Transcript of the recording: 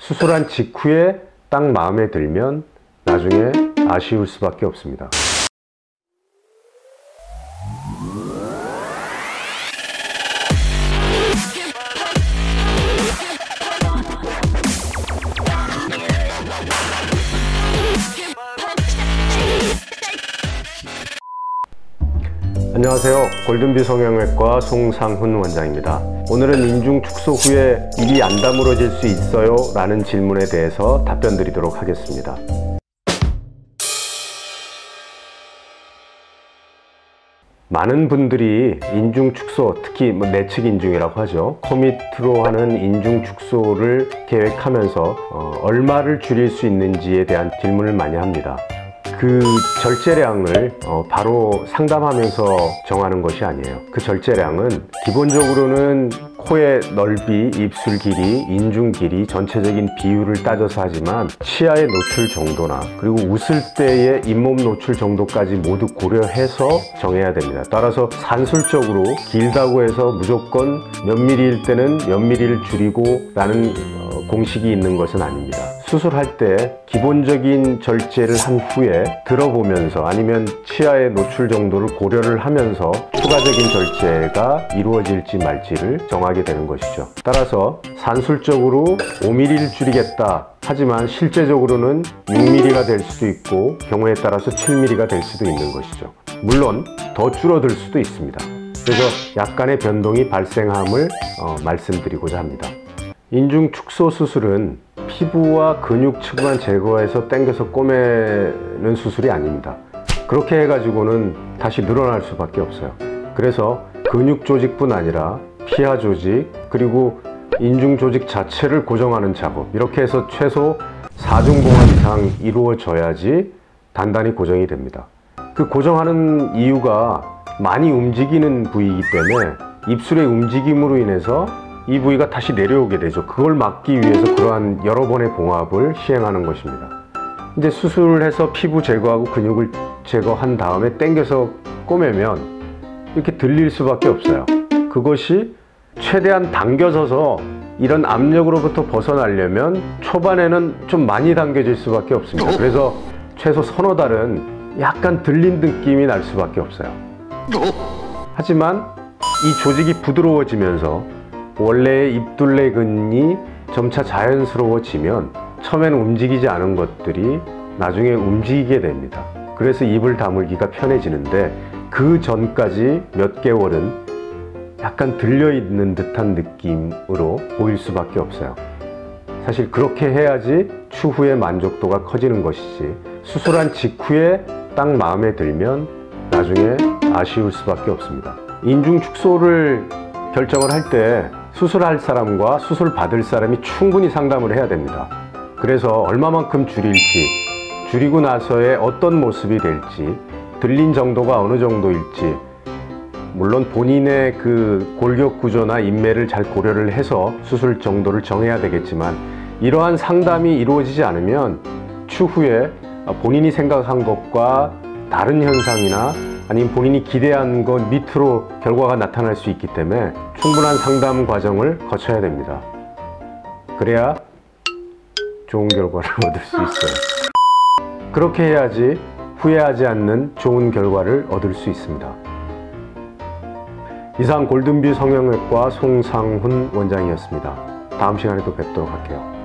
수술한 직후에 딱 마음에 들면 나중에 아쉬울 수밖에 없습니다. 안녕하세요. 골든비 성형외과 송상훈 원장입니다. 오늘은 인중 축소 후에 입이 안 다물어질 수 있어요? 라는 질문에 대해서 답변 드리도록 하겠습니다. 많은 분들이 인중 축소, 특히 내측 인중이라고 하죠. 코 밑으로 하는 인중 축소를 계획하면서 얼마를 줄일 수 있는지에 대한 질문을 많이 합니다. 그 절제량을 바로 상담하면서 정하는 것이 아니에요. 그 절제량은 기본적으로는 코의 넓이, 입술 길이, 인중 길이, 전체적인 비율을 따져서 하지만 치아의 노출 정도나 그리고 웃을 때의 잇몸 노출 정도까지 모두 고려해서 정해야 됩니다. 따라서 산술적으로 길다고 해서 무조건 몇 미리일 때는 몇 미리를 줄이고 라는 공식이 있는 것은 아닙니다. 수술할 때 기본적인 절제를 한 후에 들어보면서 아니면 치아의 노출 정도를 고려를 하면서 추가적인 절제가 이루어질지 말지를 정하게 되는 것이죠. 따라서 산술적으로 5mm를 줄이겠다 하지만 실제적으로는 6mm가 될 수도 있고 경우에 따라서 7mm가 될 수도 있는 것이죠. 물론 더 줄어들 수도 있습니다. 그래서 약간의 변동이 발생함을 말씀드리고자 합니다. 인중 축소 수술은 피부와 근육층만 제거해서 당겨서 꼬매는 수술이 아닙니다. 그렇게 해가지고는 다시 늘어날 수밖에 없어요. 그래서 근육 조직뿐 아니라 피하 조직 그리고 인중 조직 자체를 고정하는 작업, 이렇게 해서 최소 4중 봉합 이상 이루어져야지 단단히 고정이 됩니다. 그 고정하는 이유가 많이 움직이는 부위이기 때문에 입술의 움직임으로 인해서 이 부위가 다시 내려오게 되죠. 그걸 막기 위해서 그러한 여러 번의 봉합을 시행하는 것입니다. 이제 수술해서 피부 제거하고 근육을 제거한 다음에 당겨서 꼬매면 이렇게 들릴 수밖에 없어요. 그것이 최대한 당겨져서 이런 압력으로부터 벗어나려면 초반에는 좀 많이 당겨질 수밖에 없습니다. 그래서 최소 서너 달은 약간 들린 느낌이 날 수밖에 없어요. 하지만 이 조직이 부드러워지면서 원래의 입둘레근이 점차 자연스러워지면 처음에는 움직이지 않은 것들이 나중에 움직이게 됩니다. 그래서 입을 다물기가 편해지는데 그 전까지 몇 개월은 약간 들려있는 듯한 느낌으로 보일 수밖에 없어요. 사실 그렇게 해야지 추후에 만족도가 커지는 것이지 수술한 직후에 딱 마음에 들면 나중에 아쉬울 수밖에 없습니다. 인중 축소를 결정을 할 때 수술할 사람과 수술 받을 사람이 충분히 상담을 해야 됩니다. 그래서 얼마만큼 줄일지, 줄이고 나서의 어떤 모습이 될지, 들린 정도가 어느 정도일지, 물론 본인의 그 골격 구조나 인매를 잘 고려를 해서 수술 정도를 정해야 되겠지만 이러한 상담이 이루어지지 않으면 추후에 본인이 생각한 것과 다른 현상이나 아니면 본인이 기대한 것 밑으로 결과가 나타날 수 있기 때문에 충분한 상담 과정을 거쳐야 됩니다. 그래야 좋은 결과를 얻을 수 있어요. 그렇게 해야지 후회하지 않는 좋은 결과를 얻을 수 있습니다. 이상 골든비 성형외과 송상훈 원장이었습니다. 다음 시간에 또 뵙도록 할게요.